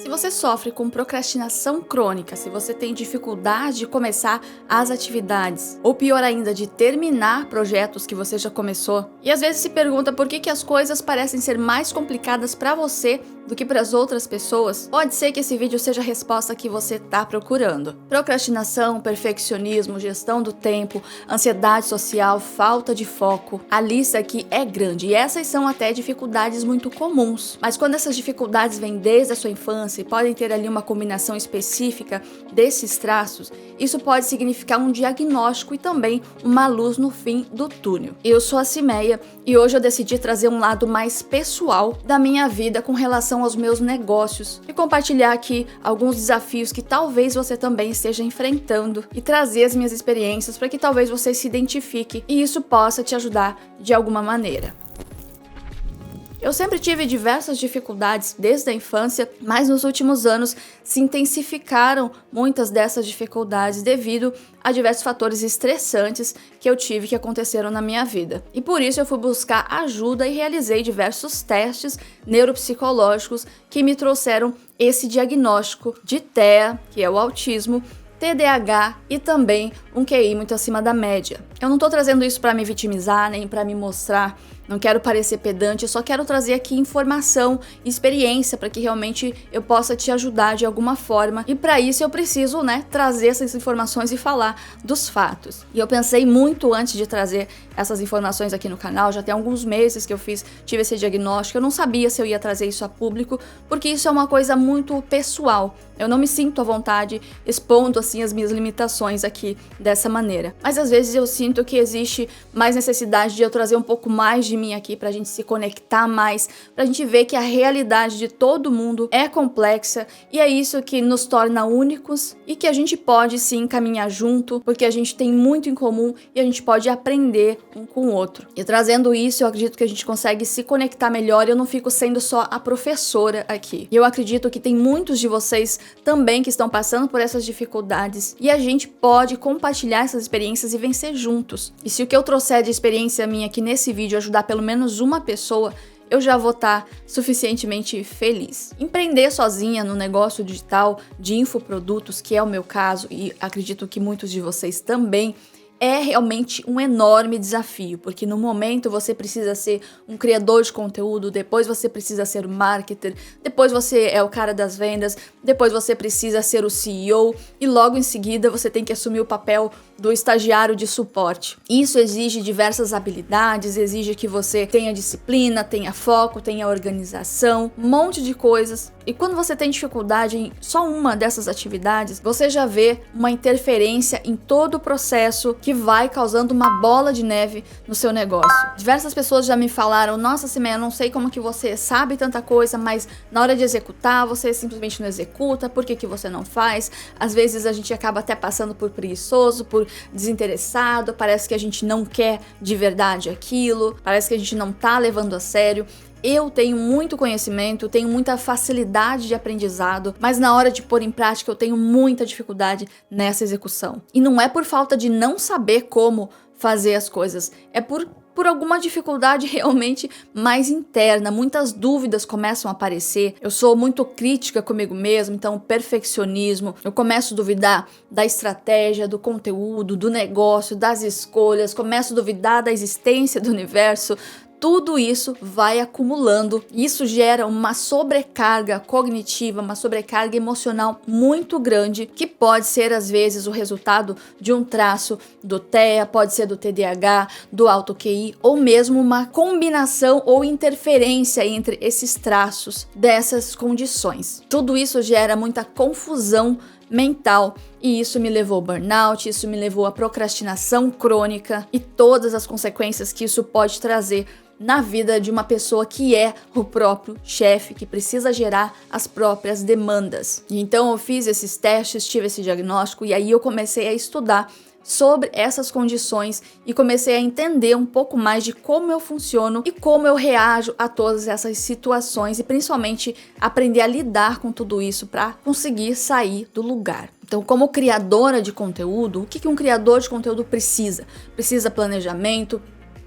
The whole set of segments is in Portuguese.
Se você sofre com procrastinação crônica, se você tem dificuldade de começar as atividades, ou pior ainda, de terminar projetos que você já começou, e às vezes se pergunta por que as coisas parecem ser mais complicadas para você do que para as outras pessoas, pode ser que esse vídeo seja a resposta que você está procurando. Procrastinação, perfeccionismo, gestão do tempo, ansiedade social, falta de foco. A lista aqui é grande e essas são até dificuldades muito comuns. Mas quando essas dificuldades vêm desde a sua infância e podem ter ali uma combinação específica desses traços, isso pode significar um diagnóstico e também uma luz no fim do túnel. Eu sou a Cimeia e hoje eu decidi trazer um lado mais pessoal da minha vida com relação aos meus negócios e compartilhar aqui alguns desafios que talvez você também esteja enfrentando e trazer as minhas experiências para que talvez você se identifique e isso possa te ajudar de alguma maneira. Eu sempre tive diversas dificuldades desde a infância, mas nos últimos anos se intensificaram muitas dessas dificuldades devido a diversos fatores estressantes que eu tive que aconteceram na minha vida. E por isso eu fui buscar ajuda e realizei diversos testes neuropsicológicos que me trouxeram esse diagnóstico de TEA, que é o autismo, TDAH e também um QI muito acima da média. Eu não tô trazendo isso para me vitimizar, nem para me mostrar, não quero parecer pedante, eu só quero trazer aqui informação e experiência para que realmente eu possa te ajudar de alguma forma. E para isso eu preciso, trazer essas informações e falar dos fatos. E eu pensei muito antes de trazer essas informações aqui no canal, já tem alguns meses que eu tive esse diagnóstico, eu não sabia se eu ia trazer isso a público, porque isso é uma coisa muito pessoal. Eu não me sinto à vontade expondo assim as minhas limitações aqui dessa maneira. Mas às vezes eu sinto que existe mais necessidade de eu trazer um pouco mais de mim aqui pra gente se conectar mais, pra gente ver que a realidade de todo mundo é complexa e é isso que nos torna únicos e que a gente pode sim caminhar junto, porque a gente tem muito em comum e a gente pode aprender um com o outro. E trazendo isso, eu acredito que a gente consegue se conectar melhor e eu não fico sendo só a professora aqui. E eu acredito que tem muitos de vocês também que estão passando por essas dificuldades e a gente pode compartilhar essas experiências e vencer juntos. E se o que eu trouxer de experiência minha aqui nesse vídeo ajudar pelo menos uma pessoa, eu já vou estar suficientemente feliz. Empreender sozinha no negócio digital de infoprodutos, que é o meu caso e acredito que muitos de vocês também, é realmente um enorme desafio, porque no momento você precisa ser um criador de conteúdo, depois você precisa ser um marketer, depois você é o cara das vendas, depois você precisa ser o CEO e logo em seguida você tem que assumir o papel do estagiário de suporte. Isso exige diversas habilidades, exige que você tenha disciplina, tenha foco, tenha organização, um monte de coisas. E quando você tem dificuldade em só uma dessas atividades, você já vê uma interferência em todo o processo que vai causando uma bola de neve no seu negócio. Diversas pessoas já me falaram: nossa, Cimeia, eu não sei como que você sabe tanta coisa, mas na hora de executar, você simplesmente não executa, por que você não faz? Às vezes a gente acaba até passando por preguiçoso, por desinteressado, parece que a gente não quer de verdade aquilo, parece que a gente não tá levando a sério. Eu tenho muito conhecimento, tenho muita facilidade de aprendizado, mas na hora de pôr em prática eu tenho muita dificuldade nessa execução. E não é por falta de não saber como fazer as coisas, é por alguma dificuldade realmente mais interna, muitas dúvidas começam a aparecer. Eu sou muito crítica comigo mesma, então perfeccionismo, eu começo a duvidar da estratégia, do conteúdo, do negócio, das escolhas, começo a duvidar da existência do universo. Tudo isso vai acumulando, isso gera uma sobrecarga cognitiva, uma sobrecarga emocional muito grande, que pode ser às vezes o resultado de um traço do TEA, pode ser do TDAH, do alto QI, ou mesmo uma combinação ou interferência entre esses traços dessas condições. Tudo isso gera muita confusão mental e isso me levou ao burnout, isso me levou à procrastinação crônica e todas as consequências que isso pode trazer na vida de uma pessoa que é o próprio chefe, que precisa gerar as próprias demandas. E então eu fiz esses testes, tive esse diagnóstico e aí eu comecei a estudar sobre essas condições e comecei a entender um pouco mais de como eu funciono e como eu reajo a todas essas situações e principalmente aprender a lidar com tudo isso para conseguir sair do lugar. Então, como criadora de conteúdo, o que um criador de conteúdo precisa? Precisa planejamento,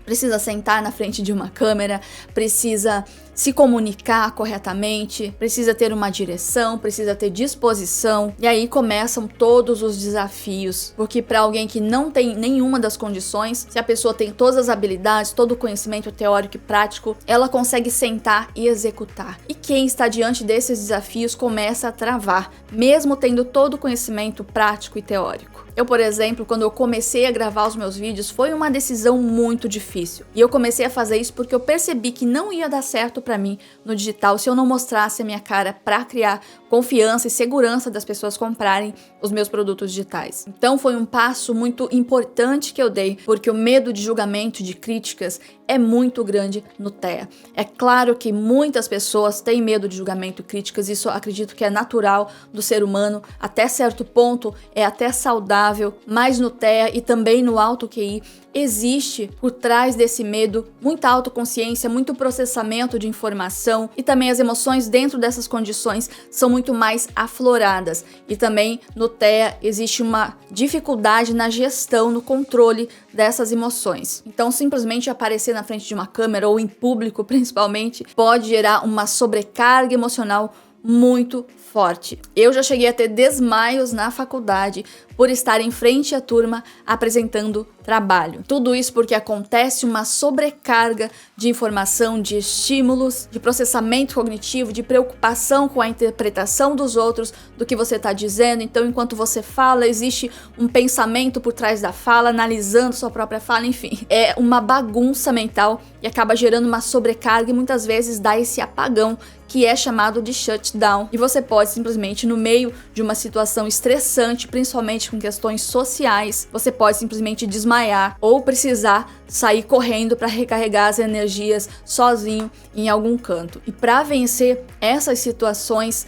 precisa sentar na frente de uma câmera, precisa se comunicar corretamente, precisa ter uma direção, precisa ter disposição. E aí começam todos os desafios, porque para alguém que não tem nenhuma das condições, se a pessoa tem todas as habilidades, todo o conhecimento teórico e prático, ela consegue sentar e executar. E quem está diante desses desafios começa a travar, mesmo tendo todo o conhecimento prático e teórico. Eu, por exemplo, quando eu comecei a gravar os meus vídeos, foi uma decisão muito difícil. E eu comecei a fazer isso porque eu percebi que não ia dar certo pra mim no digital se eu não mostrasse a minha cara pra criar confiança e segurança das pessoas comprarem os meus produtos digitais. Então foi um passo muito importante que eu dei, porque o medo de julgamento, de críticas, é muito grande no TEA. É claro que muitas pessoas têm medo de julgamento e críticas, isso eu acredito que é natural do ser humano, até certo ponto é até saudável, mas no TEA e também no alto QI, existe por trás desse medo muita autoconsciência, muito processamento de informação e também as emoções dentro dessas condições são muito mais afloradas. E também no TEA existe uma dificuldade na gestão, no controle dessas emoções. Então simplesmente aparecer na frente de uma câmera ou em público principalmente pode gerar uma sobrecarga emocional muito forte. Eu já cheguei a ter desmaios na faculdade por estar em frente à turma apresentando trabalho. Tudo isso porque acontece uma sobrecarga de informação, de estímulos, de processamento cognitivo, de preocupação com a interpretação dos outros, do que você está dizendo. Então, enquanto você fala, existe um pensamento por trás da fala, analisando sua própria fala, enfim. É uma bagunça mental e acaba gerando uma sobrecarga e muitas vezes dá esse apagão que é chamado de shutdown. E você pode simplesmente, no meio de uma situação estressante, principalmente com questões sociais, você pode simplesmente desmaiar ou precisar sair correndo para recarregar as energias sozinho em algum canto. E para vencer essas situações,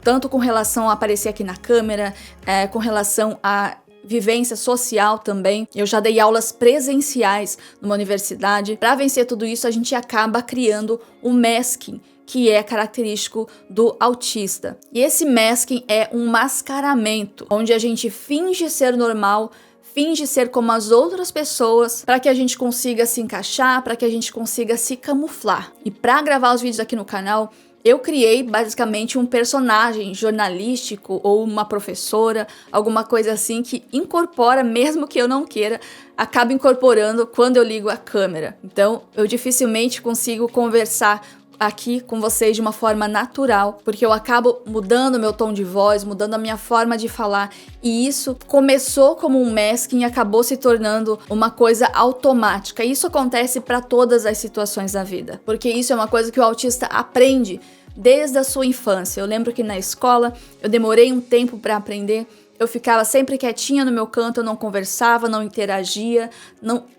tanto com relação a aparecer aqui na câmera, com relação a vivência social também. Eu já dei aulas presenciais numa universidade. Para vencer tudo isso, a gente acaba criando um masking, que é característico do autista. E esse masking é um mascaramento, onde a gente finge ser normal, finge ser como as outras pessoas, para que a gente consiga se encaixar, para que a gente consiga se camuflar. E para gravar os vídeos aqui no canal, eu criei basicamente um personagem jornalístico ou uma professora, alguma coisa assim que incorpora, mesmo que eu não queira, acaba incorporando quando eu ligo a câmera. Então, eu dificilmente consigo conversar aqui com vocês de uma forma natural, porque eu acabo mudando meu tom de voz, mudando a minha forma de falar, e isso começou como um masking e acabou se tornando uma coisa automática. E isso acontece para todas as situações da vida, porque isso é uma coisa que o autista aprende desde a sua infância. Eu lembro que na escola eu demorei um tempo para aprender. Eu ficava sempre quietinha no meu canto, eu não conversava, não interagia,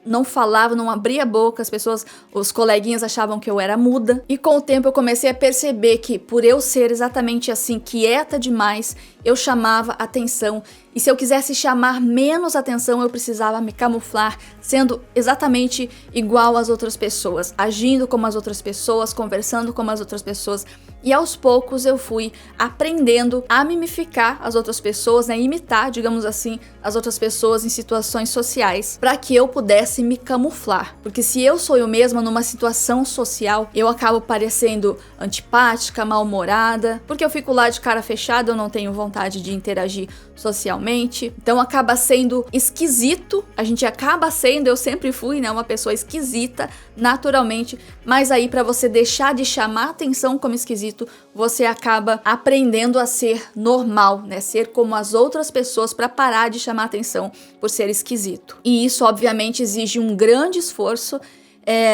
não falava, não abria a boca. As pessoas, os coleguinhas achavam que eu era muda. E com o tempo eu comecei a perceber que, por eu ser exatamente assim, quieta demais, eu chamava atenção. E se eu quisesse chamar menos atenção, eu precisava me camuflar, sendo exatamente igual às outras pessoas, agindo como as outras pessoas, conversando como as outras pessoas. E aos poucos eu fui aprendendo a mimificar as outras pessoas, né, imitar, digamos assim, as outras pessoas em situações sociais, para que eu pudesse me camuflar. Porque se eu sou eu mesma numa situação social, eu acabo parecendo antipática, mal-humorada, porque eu fico lá de cara fechada, eu não tenho vontade de interagir socialmente. Então acaba sendo esquisito, a gente acaba sendo, eu sempre fui, né, uma pessoa esquisita, naturalmente, mas aí para você deixar de chamar atenção como esquisito, você acaba aprendendo a ser normal, né, ser como as outras pessoas para parar de chamar atenção por ser esquisito. E isso obviamente exige um grande esforço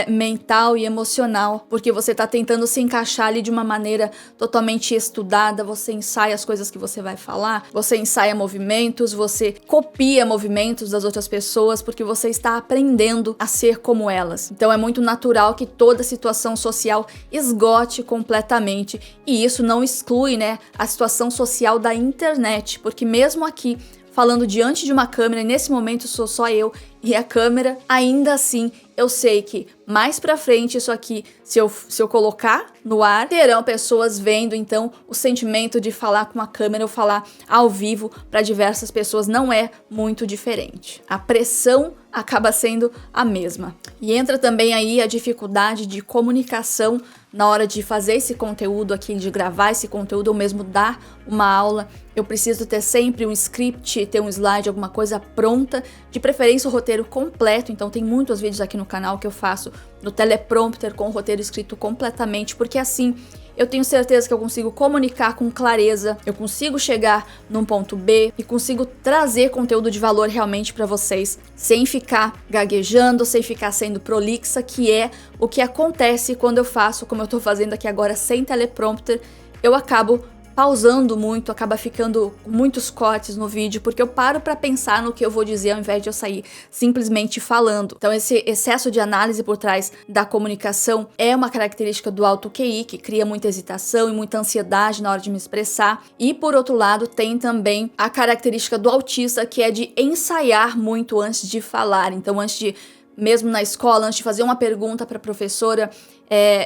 mental e emocional, porque você está tentando se encaixar ali de uma maneira totalmente estudada, você ensaia as coisas que você vai falar, você ensaia movimentos, você copia movimentos das outras pessoas, porque você está aprendendo a ser como elas. Então é muito natural que toda situação social esgote completamente, e isso não exclui, né, a situação social da internet, porque mesmo aqui, falando diante de uma câmera, e nesse momento sou só eu e a câmera, ainda assim eu sei que mais pra frente isso aqui, se eu colocar no ar, terão pessoas vendo, então o sentimento de falar com a câmera ou falar ao vivo para diversas pessoas não é muito diferente. A pressão acaba sendo a mesma. E entra também aí a dificuldade de comunicação na hora de fazer esse conteúdo aqui, de gravar esse conteúdo ou mesmo dar uma aula. Eu preciso ter sempre um script, ter um slide, alguma coisa pronta, de preferência o roteiro completo. Então tem muitos vídeos aqui no canal que eu faço no teleprompter com o roteiro escrito completamente, porque assim eu tenho certeza que eu consigo comunicar com clareza, eu consigo chegar num ponto B e consigo trazer conteúdo de valor realmente para vocês, sem ficar gaguejando, sem ficar sendo prolixa, que é o que acontece quando eu faço, como eu tô fazendo aqui agora sem teleprompter. Eu acabo pausando muito, acaba ficando muitos cortes no vídeo, porque eu paro para pensar no que eu vou dizer ao invés de eu sair simplesmente falando. Então esse excesso de análise por trás da comunicação é uma característica do alto QI, que cria muita hesitação e muita ansiedade na hora de me expressar. E por outro lado, tem também a característica do autista, que é de ensaiar muito antes de falar. Então antes de, mesmo na escola, antes de fazer uma pergunta para a professora,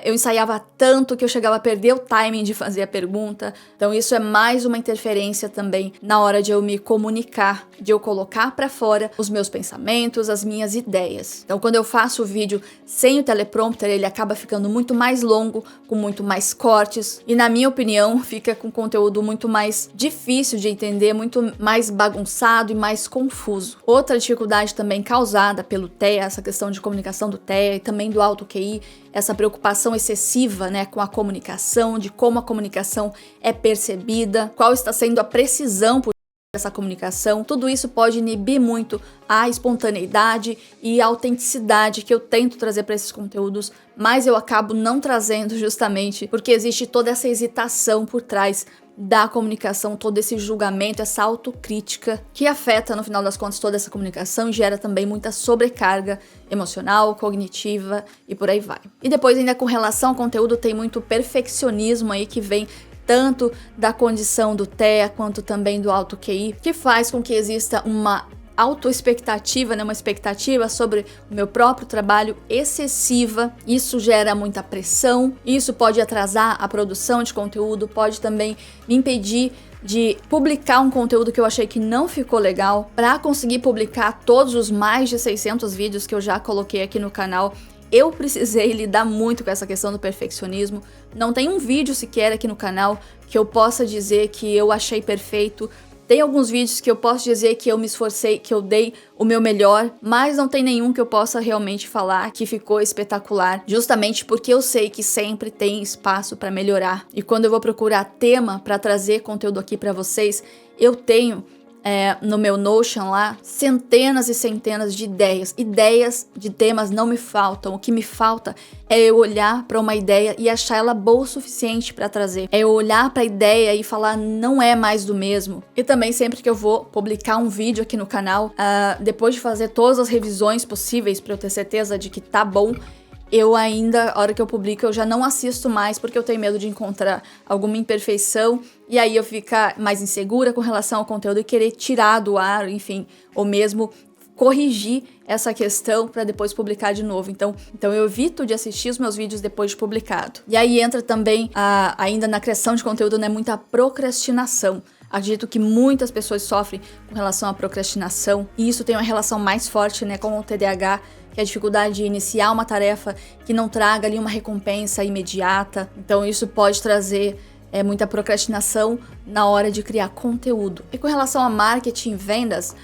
eu ensaiava tanto que eu chegava a perder o timing de fazer a pergunta. Então isso é mais uma interferência também na hora de eu me comunicar, de eu colocar para fora os meus pensamentos, as minhas ideias. Então quando eu faço o vídeo sem o teleprompter, ele acaba ficando muito mais longo, com muito mais cortes, e na minha opinião fica com conteúdo muito mais difícil de entender, muito mais bagunçado e mais confuso. Outra dificuldade também causada pelo TEA, essa questão de comunicação do TEA e também do alto QI, essa preocupação excessiva, né, com a comunicação, de como a comunicação é percebida, qual está sendo a precisão por essa comunicação. Tudo isso pode inibir muito a espontaneidade e a autenticidade que eu tento trazer para esses conteúdos, mas eu acabo não trazendo justamente porque existe toda essa hesitação por trás da comunicação, todo esse julgamento, essa autocrítica que afeta, no final das contas, toda essa comunicação e gera também muita sobrecarga emocional, cognitiva e por aí vai. E depois, ainda com relação ao conteúdo, tem muito perfeccionismo aí que vem tanto da condição do TEA quanto também do alto QI, que faz com que exista uma autoexpectativa, né, uma expectativa sobre o meu próprio trabalho excessiva. Isso gera muita pressão, isso pode atrasar a produção de conteúdo, pode também me impedir de publicar um conteúdo que eu achei que não ficou legal. Para conseguir publicar todos os mais de 600 vídeos que eu já coloquei aqui no canal, eu precisei lidar muito com essa questão do perfeccionismo. Não tem um vídeo sequer aqui no canal que eu possa dizer que eu achei perfeito. Tem alguns vídeos que eu posso dizer que eu me esforcei, que eu dei o meu melhor, mas não tem nenhum que eu possa realmente falar que ficou espetacular, justamente porque eu sei que sempre tem espaço para melhorar. E quando eu vou procurar tema para trazer conteúdo aqui para vocês, eu tenho no meu Notion lá centenas e centenas de ideias de temas não me faltam. O que me falta é eu olhar para uma ideia e achar ela boa o suficiente para trazer, é eu olhar para a ideia e falar não é mais do mesmo. E também sempre que eu vou publicar um vídeo aqui no canal, depois de fazer todas as revisões possíveis para eu ter certeza de que tá bom, eu ainda, a hora que eu publico, eu já não assisto mais porque eu tenho medo de encontrar alguma imperfeição e aí eu ficar mais insegura com relação ao conteúdo e querer tirar do ar, enfim, ou mesmo corrigir essa questão para depois publicar de novo. Então eu evito de assistir os meus vídeos depois de publicado. E aí entra também, ainda na criação de conteúdo, né, muita procrastinação. Acredito que muitas pessoas sofrem com relação à procrastinação e isso tem uma relação mais forte, né, com o TDAH, que é a dificuldade de iniciar uma tarefa que não traga ali uma recompensa imediata. Então isso pode trazer muita procrastinação na hora de criar conteúdo. E com relação a marketing e vendas,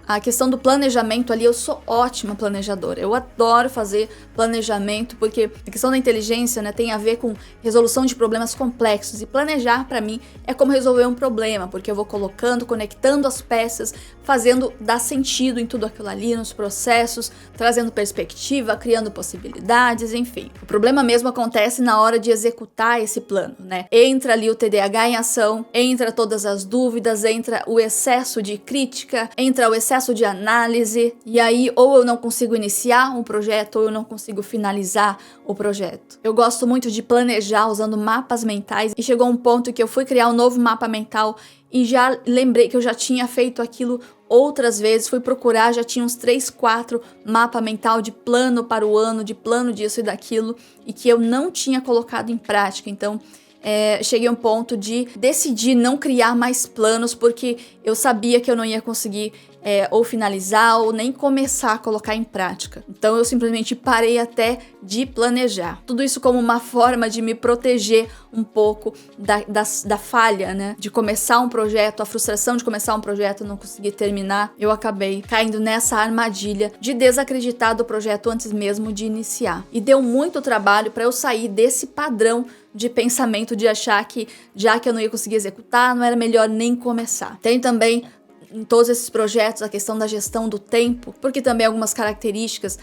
a questão do planejamento ali, eu sou ótima planejadora. Eu adoro fazer planejamento, porque a questão da inteligência, né, tem a ver com resolução de problemas complexos. E planejar, para mim, é como resolver um problema, porque eu vou colocando, conectando as peças, fazendo dar sentido em tudo aquilo ali, nos processos, trazendo perspectiva, criando possibilidades, enfim. O problema mesmo acontece na hora de executar esse plano, né? Entra ali o TDAH em ação, entra todas as dúvidas, entra o excesso de crítica, entra o excesso de análise, e aí ou eu não consigo iniciar um projeto ou eu não consigo finalizar o projeto. Eu gosto muito de planejar usando mapas mentais e chegou um ponto que eu fui criar um novo mapa mental e já lembrei que eu já tinha feito aquilo outras vezes, fui procurar, já tinha uns 3, 4 mapa mental de plano para o ano, de plano disso e daquilo, e que eu não tinha colocado em prática. Então, cheguei a um ponto de decidir não criar mais planos, porque eu sabia que eu não ia conseguir ou finalizar ou nem começar a colocar em prática. Então eu simplesmente parei até de planejar. Tudo isso como uma forma de me proteger um pouco da falha, né? De começar um projeto, a frustração de começar um projeto e não conseguir terminar. Eu acabei caindo nessa armadilha de desacreditar do projeto antes mesmo de iniciar. E deu muito trabalho para eu sair desse padrão de pensamento de achar que, já que eu não ia conseguir executar, não era melhor nem começar. Tem também em todos esses projetos a questão da gestão do tempo, porque também algumas características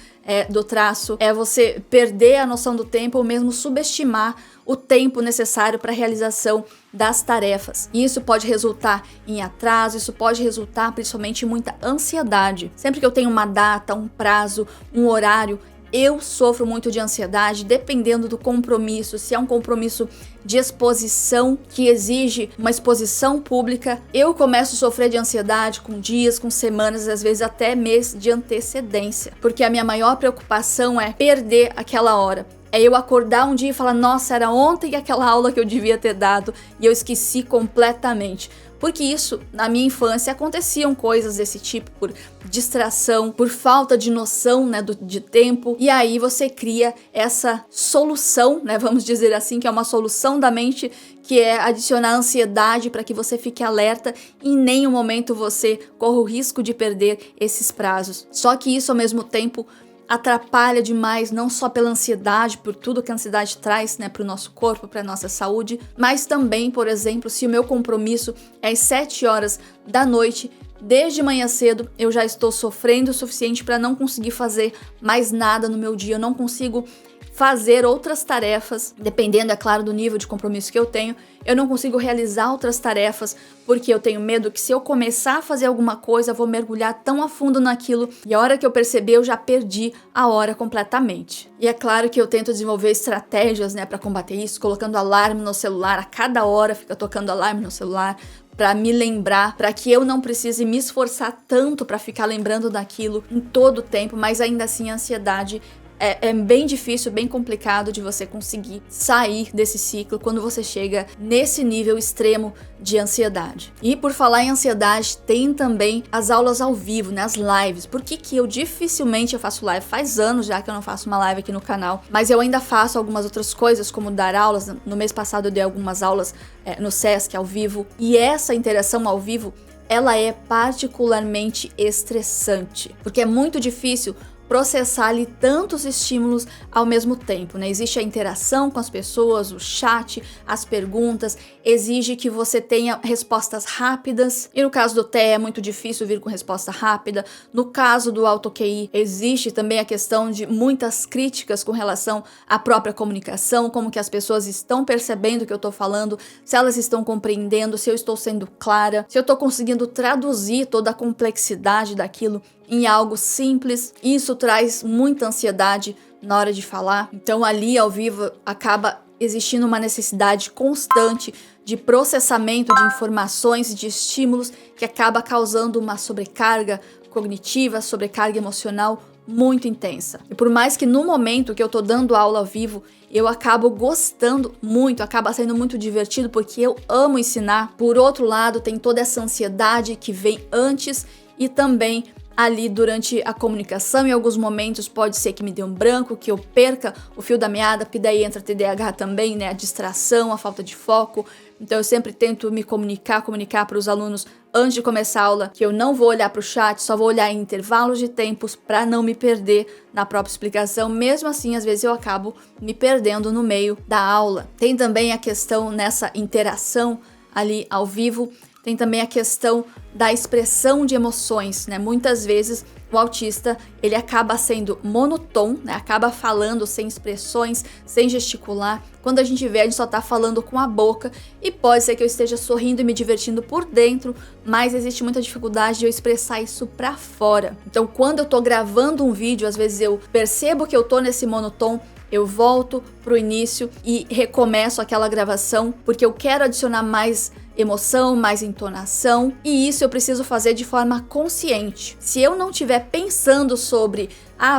do traço é você perder a noção do tempo ou mesmo subestimar o tempo necessário para a realização das tarefas. E isso pode resultar em atraso, isso pode resultar principalmente em muita ansiedade. Sempre que eu tenho uma data, um prazo, um horário, eu sofro muito de ansiedade, dependendo do compromisso. Se é um compromisso de exposição que exige uma exposição pública, eu começo a sofrer de ansiedade com dias, com semanas, às vezes até mês de antecedência. Porque a minha maior preocupação é perder aquela hora. É eu acordar um dia e falar, nossa, era ontem aquela aula que eu devia ter dado e eu esqueci completamente. Porque isso, na minha infância, aconteciam coisas desse tipo, por distração, por falta de noção, né, de tempo. E aí você cria essa solução, né, vamos dizer assim, que é uma solução da mente, que é adicionar ansiedade para que você fique alerta e em nenhum momento você corra o risco de perder esses prazos. Só que isso, ao mesmo tempo, atrapalha demais, não só pela ansiedade, por tudo que a ansiedade traz, né, para o nosso corpo, para a nossa saúde, mas também, por exemplo, se o meu compromisso é às 7 horas da noite, desde manhã cedo eu já estou sofrendo o suficiente para não conseguir fazer mais nada no meu dia, eu não consigo fazer outras tarefas, dependendo, é claro, do nível de compromisso que eu tenho, eu não consigo realizar outras tarefas porque eu tenho medo que se eu começar a fazer alguma coisa, eu vou mergulhar tão a fundo naquilo e a hora que eu perceber, eu já perdi a hora completamente. E é claro que eu tento desenvolver estratégias, né, para combater isso, colocando alarme no celular, a cada hora fica tocando alarme no celular, para me lembrar, para que eu não precise me esforçar tanto para ficar lembrando daquilo em todo o tempo, mas ainda assim a ansiedade é bem difícil, bem complicado de você conseguir sair desse ciclo quando você chega nesse nível extremo de ansiedade. E por falar em ansiedade, tem também as aulas ao vivo, né, as lives. Por que eu dificilmente faço live? Faz anos já que eu não faço uma live aqui no canal, mas eu ainda faço algumas outras coisas, como dar aulas. No mês passado eu dei algumas aulas no Sesc ao vivo, e essa interação ao vivo, ela é particularmente estressante, porque é muito difícil processar ali tantos estímulos ao mesmo tempo, né? Existe a interação com as pessoas, o chat, as perguntas, exige que você tenha respostas rápidas, e no caso do TE é muito difícil vir com resposta rápida. No caso do AutoQI, existe também a questão de muitas críticas com relação à própria comunicação, como que as pessoas estão percebendo o que eu tô falando, se elas estão compreendendo, se eu estou sendo clara, se eu tô conseguindo traduzir toda a complexidade daquilo em algo simples. Isso traz muita ansiedade na hora de falar. Então ali ao vivo acaba existindo uma necessidade constante de processamento de informações e de estímulos que acaba causando uma sobrecarga cognitiva, sobrecarga emocional muito intensa. E por mais que no momento que eu tô dando aula ao vivo, eu acabo gostando muito, acaba sendo muito divertido porque eu amo ensinar. Por outro lado, tem toda essa ansiedade que vem antes e também ali durante a comunicação. Em alguns momentos pode ser que me dê um branco, que eu perca o fio da meada, porque daí entra TDAH também, né? A distração, a falta de foco. Então eu sempre tento me comunicar para os alunos antes de começar a aula, que eu não vou olhar para o chat, só vou olhar em intervalos de tempos para não me perder na própria explicação. Mesmo assim, às vezes eu acabo me perdendo no meio da aula. Tem também a questão nessa interação ali ao vivo, tem também a questão da expressão de emoções, né? Muitas vezes o autista, ele acaba sendo monotom, né? Acaba falando sem expressões, sem gesticular. Quando a gente vê, a gente só tá falando com a boca, e pode ser que eu esteja sorrindo e me divertindo por dentro, mas existe muita dificuldade de eu expressar isso pra fora. Então, quando eu tô gravando um vídeo, às vezes eu percebo que eu tô nesse monotom, eu volto pro início e recomeço aquela gravação, porque eu quero adicionar mais emoção, mais entonação, e isso eu preciso fazer de forma consciente. Se eu não estiver pensando sobre,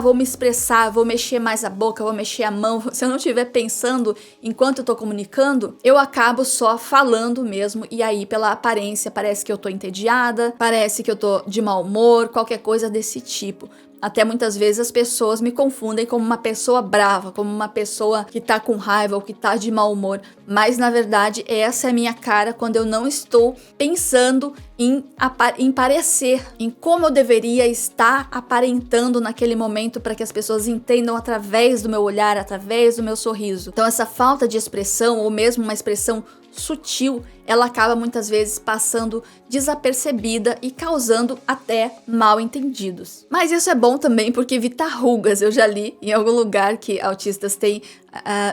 vou me expressar, vou mexer mais a boca, vou mexer a mão, se eu não estiver pensando enquanto eu tô comunicando, eu acabo só falando mesmo, e aí pela aparência parece que eu tô entediada, parece que eu tô de mau humor, qualquer coisa desse tipo. Até muitas vezes as pessoas me confundem como uma pessoa brava, como uma pessoa que tá com raiva ou que tá de mau humor. Mas na verdade essa é a minha cara quando eu não estou pensando em parecer, em como eu deveria estar aparentando naquele momento para que as pessoas entendam através do meu olhar, através do meu sorriso. Então essa falta de expressão, ou mesmo uma expressão sutil, ela acaba muitas vezes passando desapercebida e causando até mal entendidos. Mas isso é bom também porque evita rugas. Eu já li em algum lugar que autistas têm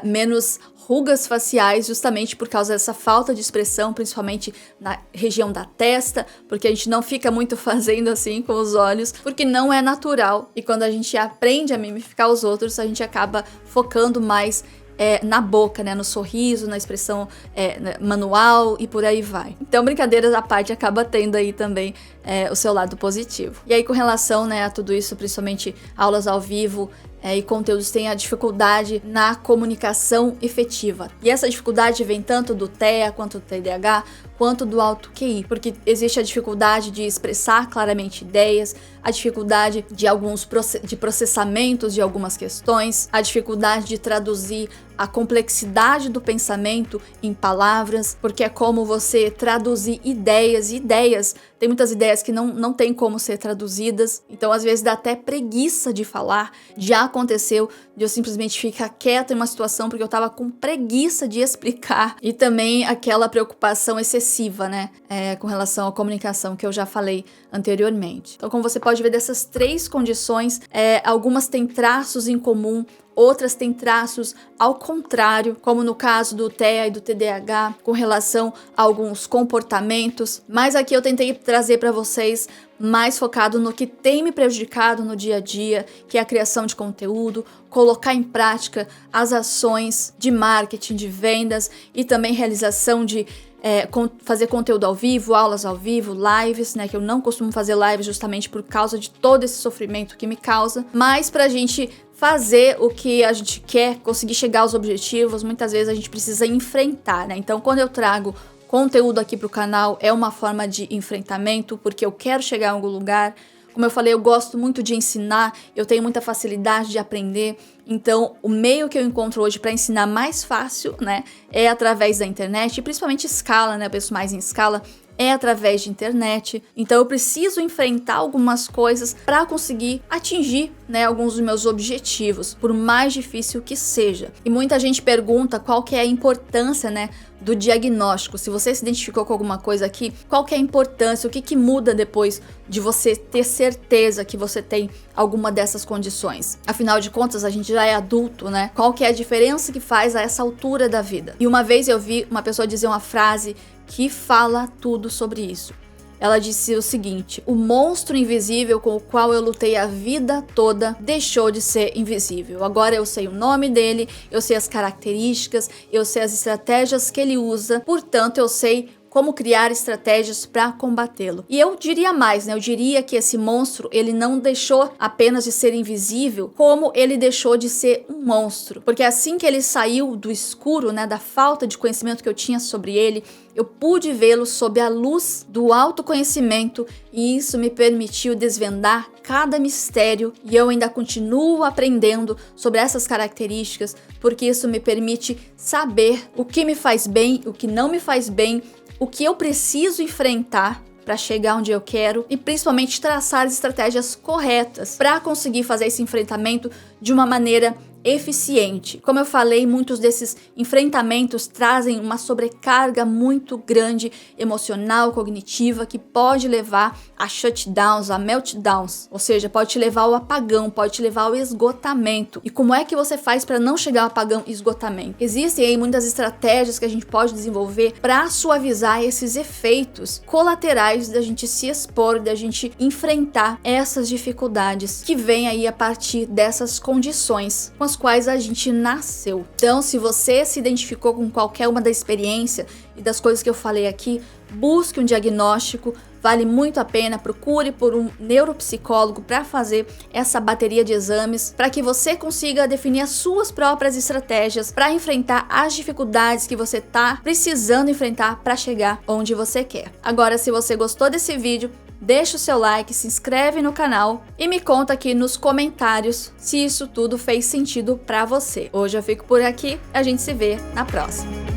menos rugas faciais justamente por causa dessa falta de expressão, principalmente na região da testa, porque a gente não fica muito fazendo assim com os olhos, porque não é natural. E quando a gente aprende a mimificar os outros, a gente acaba focando mais na boca, né, no sorriso, na expressão manual e por aí vai. Então, brincadeiras à parte, acaba tendo aí também o seu lado positivo. E aí, com relação, né, a tudo isso, principalmente aulas ao vivo e conteúdos, tem a dificuldade na comunicação efetiva. E essa dificuldade vem tanto do TEA, quanto do TDAH, quanto do alto QI, porque existe a dificuldade de expressar claramente ideias, a dificuldade de processamentos de algumas questões, a dificuldade de traduzir a complexidade do pensamento em palavras, porque é como você traduzir ideias, e tem muitas ideias que não tem como ser traduzidas, então às vezes dá até preguiça de falar. Já aconteceu de eu simplesmente ficar quieta em uma situação porque eu tava com preguiça de explicar, e também aquela preocupação excessiva, né, com relação à comunicação que eu já falei anteriormente. Então, como você pode ver, dessas 3 condições, algumas têm traços em comum, outras têm traços ao contrário, como no caso do TEA e do TDAH, com relação a alguns comportamentos. Mas aqui eu tentei trazer para vocês mais focado no que tem me prejudicado no dia a dia, que é a criação de conteúdo, colocar em prática as ações de marketing, de vendas e também realização de fazer conteúdo ao vivo, aulas ao vivo, lives, né, que eu não costumo fazer lives justamente por causa de todo esse sofrimento que me causa, mas pra gente fazer o que a gente quer, conseguir chegar aos objetivos, muitas vezes a gente precisa enfrentar, né? Então, quando eu trago conteúdo aqui pro canal, é uma forma de enfrentamento, porque eu quero chegar a algum lugar. Como eu falei, eu gosto muito de ensinar, eu tenho muita facilidade de aprender, então o meio que eu encontro hoje para ensinar mais fácil, né, é através da internet, e principalmente escala, né, eu penso mais em escala, é através de internet. Então eu preciso enfrentar algumas coisas para conseguir atingir, né, alguns dos meus objetivos, por mais difícil que seja. E muita gente pergunta qual que é a importância, né, do diagnóstico. Se você se identificou com alguma coisa aqui, qual que é a importância, o que muda depois de você ter certeza que você tem alguma dessas condições? Afinal de contas, a gente já é adulto, né? Qual que é a diferença que faz a essa altura da vida? E uma vez eu vi uma pessoa dizer uma frase que fala tudo sobre isso. Ela disse o seguinte: o monstro invisível com o qual eu lutei a vida toda deixou de ser invisível. Agora eu sei o nome dele, eu sei as características, eu sei as estratégias que ele usa, portanto eu sei como criar estratégias para combatê-lo. E eu diria mais, né? Eu diria que esse monstro, ele não deixou apenas de ser invisível, como ele deixou de ser um monstro. Porque assim que ele saiu do escuro, né, da falta de conhecimento que eu tinha sobre ele, eu pude vê-lo sob a luz do autoconhecimento, e isso me permitiu desvendar cada mistério, e eu ainda continuo aprendendo sobre essas características, porque isso me permite saber o que me faz bem, o que não me faz bem, o que eu preciso enfrentar para chegar onde eu quero, e principalmente traçar estratégias corretas para conseguir fazer esse enfrentamento de uma maneira eficiente. Como eu falei, muitos desses enfrentamentos trazem uma sobrecarga muito grande emocional, cognitiva, que pode levar a shutdowns, a meltdowns, ou seja, pode te levar ao apagão, pode te levar ao esgotamento. E como é que você faz para não chegar ao apagão e esgotamento? Existem aí muitas estratégias que a gente pode desenvolver para suavizar esses efeitos colaterais da gente se expor, da gente enfrentar essas dificuldades que vêm aí a partir dessas condições com as quais a gente nasceu. Então, se você se identificou com qualquer uma da experiência e das coisas que eu falei aqui, busque um diagnóstico, vale muito a pena, procure por um neuropsicólogo para fazer essa bateria de exames, para que você consiga definir as suas próprias estratégias para enfrentar as dificuldades que você está precisando enfrentar para chegar onde você quer. Agora, se você gostou desse vídeo, deixa o seu like, se inscreve no canal e me conta aqui nos comentários se isso tudo fez sentido para você. Hoje eu fico por aqui, a gente se vê na próxima.